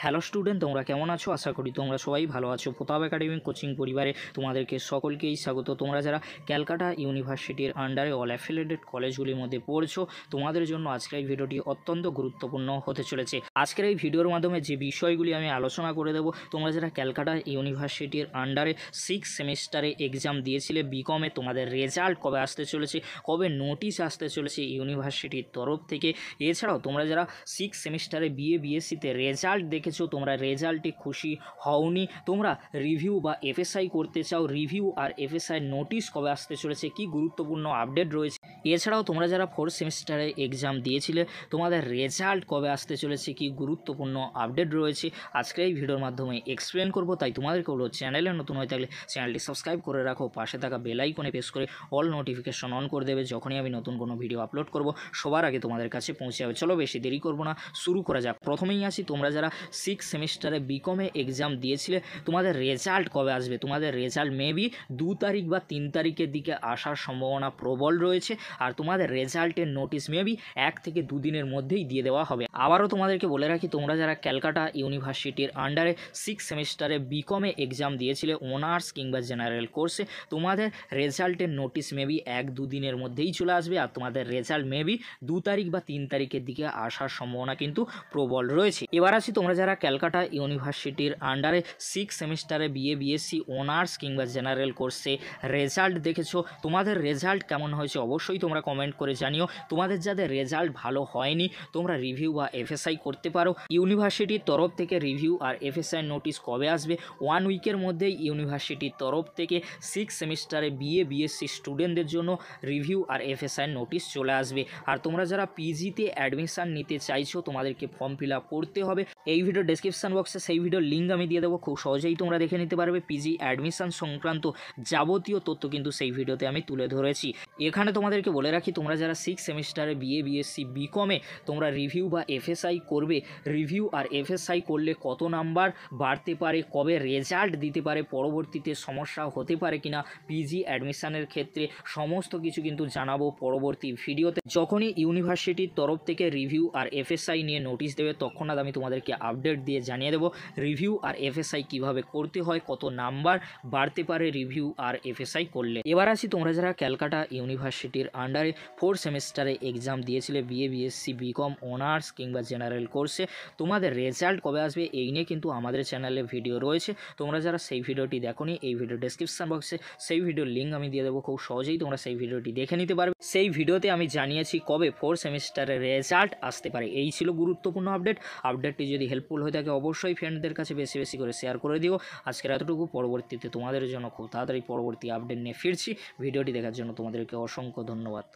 Hello student, তোমরা কেমন আছো? আশা করি তোমরা সবাই ভালো আছো। প্রতাপ একাডেমি কোচিং পরিবারে তোমাদেরকে সকলকেই স্বাগত। তোমরা যারা ক্যালকাটা ইউনিভার্সিটির আন্ডারে অল অ্যাফিলিয়েটেড কলেজগুলির মধ্যে পড়ছো, তোমাদের জন্য আজকের এই ভিডিওটি অত্যন্ত গুরুত্বপূর্ণ হতে চলেছে। আজকের এই ভিডিওর মাধ্যমে যে বিষয়গুলি আমি আলোচনা করে দেবো, তোমরা যারা ক্যালকাটা ইউনিভার্সিটির আন্ডারে 6 সেমিস্টারে এক্সাম দিয়েছিলে বিকমে, তোমাদের রেজাল্ট কবে আসতে চলেছে, কবে নোটিশ আসতে চলেছে ইউনিভার্সিটির তরফ থেকে। এছাড়াও তোমরা যারা 6 সেমিস্টারে বিএসসিতে রেজাল্ট দেখেছো, তোমরা রেজাল্টে খুশি হওনি, তোমরা রিভিউ বা এফএসআই করতে চাও, রিভিউ আর এফএসআই নোটিশ কবে আসতে চলেছে, কি গুরুত্বপূর্ণ আপডেট রয়েছে। এছাড়াও তোমরা যারা 4 সেমিস্টারে এক্সাম দিয়েছিলে, তোমাদের রেজাল্ট কবে আসতে চলেছে, কি গুরুত্বপূর্ণ আপডেট রয়েছে, আজকে এই ভিডিওর মাধ্যমে এক্সপ্লেন করব। তাই তোমাদেরকে বলো, চ্যানেলে নতুন হয়ে থাকলে চ্যানেলটি সাবস্ক্রাইব করে রাখো, পাশে থাকা বেল আইকনে প্রেস করে অল নোটিফিকেশন অন করে দেবে। যখনই আমি নতুন কোনো ভিডিও আপলোড করব, সবার আগে তোমাদের কাছে পৌঁছে যাবে। চলো বেশি দেরি করব না, শুরু করা যাক। প্রথমেই আসি, তোমরা যারা 6 সেমিস্টারে বিকমে এক্সাম দিয়েছিলে, তোমাদের রেজাল্ট কবে আসবে? তোমাদের রেজাল্ট মেবি 2 তারিখ বা 3 তারিখের দিকে আসার সম্ভাবনা প্রবল রয়েছে। আর তোমাদের রেজাল্টের নোটিশ মেবি 1 থেকে 2 দিনের মধ্যেই দিয়ে দেওয়া হবে। আবারও তোমাদেরকে বলে রাখি, তোমরা যারা ক্যালকাটা ইউনিভার্সিটির আন্ডারে 6 সেমিস্টারে বিকমে এক্সাম দিয়েছিলে অনার্স কিংবা জেনারেল কোর্সে, তোমাদের রেজাল্টের নোটিশ মেবি 1-2 দিনের মধ্যেই চলে আসবে। আর তোমাদের রেজাল্ট মেবি 2 তারিখ বা 3 তারিখের দিকে আসার সম্ভাবনা কিন্তু প্রবল রয়েছে। এবার আসি, তোমরা যারা ক্যালকাটা ইউনিভার্সিটির আন্ডারে 6 সেমিস্টারে বিএসসি অনার্স কিংবা জেনারেল কোর্সে রেজাল্ট দেখেছো, তোমাদের রেজাল্ট কেমন হয়েছে অবশ্যই তোমরা কমেন্ট করে জানিও। তোমাদের যাদের রেজাল্ট ভালো হয়নি, তোমরা রিভিউ বা এফএসআই করতে পারো। ইউনিভার্সিটির তরফ থেকে রিভিউ আর এফএসআই নোটিশ কবে আসবে? 1 উইকের মধ্যেই ইউনিভার্সিটির তরফ থেকে 6 সেমিস্টারে বিএসসি স্টুডেন্টদের জন্য রিভিউ আর এফএসআই নোটিশ চলে আসবে। আর তোমরা যারা পিজিতে অ্যাডমিশান নিতে চাইছো, তোমাদেরকে ফর্ম ফিল আপ করতে হবে। এই ভিডিও ডেসক্রিপশন বক্সে সেই ভিডিওর লিঙ্ক আমি দিয়ে দেবো, খুব সহজেই তোমরা দেখে নিতে পারবে। পিজি অ্যাডমিশন সংক্রান্ত যাবতীয় তথ্য কিন্তু সেই ভিডিওতে আমি তুলে ধরেছি। এখানে তোমাদেরকে বলে রাখি, তোমরা যারা 6 সেমিস্টারে বিএসসি বিকমে তোমরা রিভিউ বা এফএসআই করবে, রিভিউ আর এফএসআই করলে কত নাম্বার বাড়তে পারে, কবে রেজাল্ট দিতে পারে, পরবর্তীতে সমস্যা হতে পারে কিনা পিজি অ্যাডমিশনের ক্ষেত্রে, সমস্ত কিছু কিন্তু জানাবো পরবর্তী ভিডিওতে। যখনই ইউনিভার্সিটির তরফ থেকে রিভিউ আর এফএসআই নিয়ে নোটিশ দেবে, তৎক্ষণাৎ আমি তোমাদেরকে আপডেট দিয়ে জানিয়ে দেবো রিভিউ আর এফএসআই কিভাবে করতে হয়, কত নাম্বার বাড়তে পারে রিভিউ আর এফএসআই করলে। এবার আসি, তোমরা যারা ক্যালকাটা ইউনিভার্সিটির আন্ডারে 4 সেমিস্টারে এক্সাম দিয়েছিলে বিএসসি বিকম অনার্স কিংবা জেনারেল কোর্সে, তোমাদের রেজাল্ট কবে আসবে এই নিয়ে কিন্তু আমাদের চ্যানেলে ভিডিও রয়েছে। তোমরা যারা সেই ভিডিওটি দেখোনি, এই ভিডিও ডেসক্রিপশন বক্সে সেই ভিডিওর লিঙ্ক আমি দিয়ে দেবো, খুব সহজেই তোমরা সেই ভিডিওটি দেখে নিতে পারবে। সেই ভিডিওতে আমি জানিয়েছি কবে 4 সেমিস্টারের রেজাল্ট আসতে পারে। এই ছিল গুরুত্বপূর্ণ আপডেটটি যদি হেল্পফুল হয়ে থাকে অবশ্যই ফ্রেন্ডদের কাছে বেশি বেশি করে শেয়ার করে দিও। আজকের এতটুকু, পরবর্তীতে তোমাদের জন্য খুব তাড়াতাড়ি পরবর্তী আপডেট নিয়ে ফিরছি। ভিডিওটি দেখার জন্য তোমাদেরকে অসংখ্য ধন্যবাদ।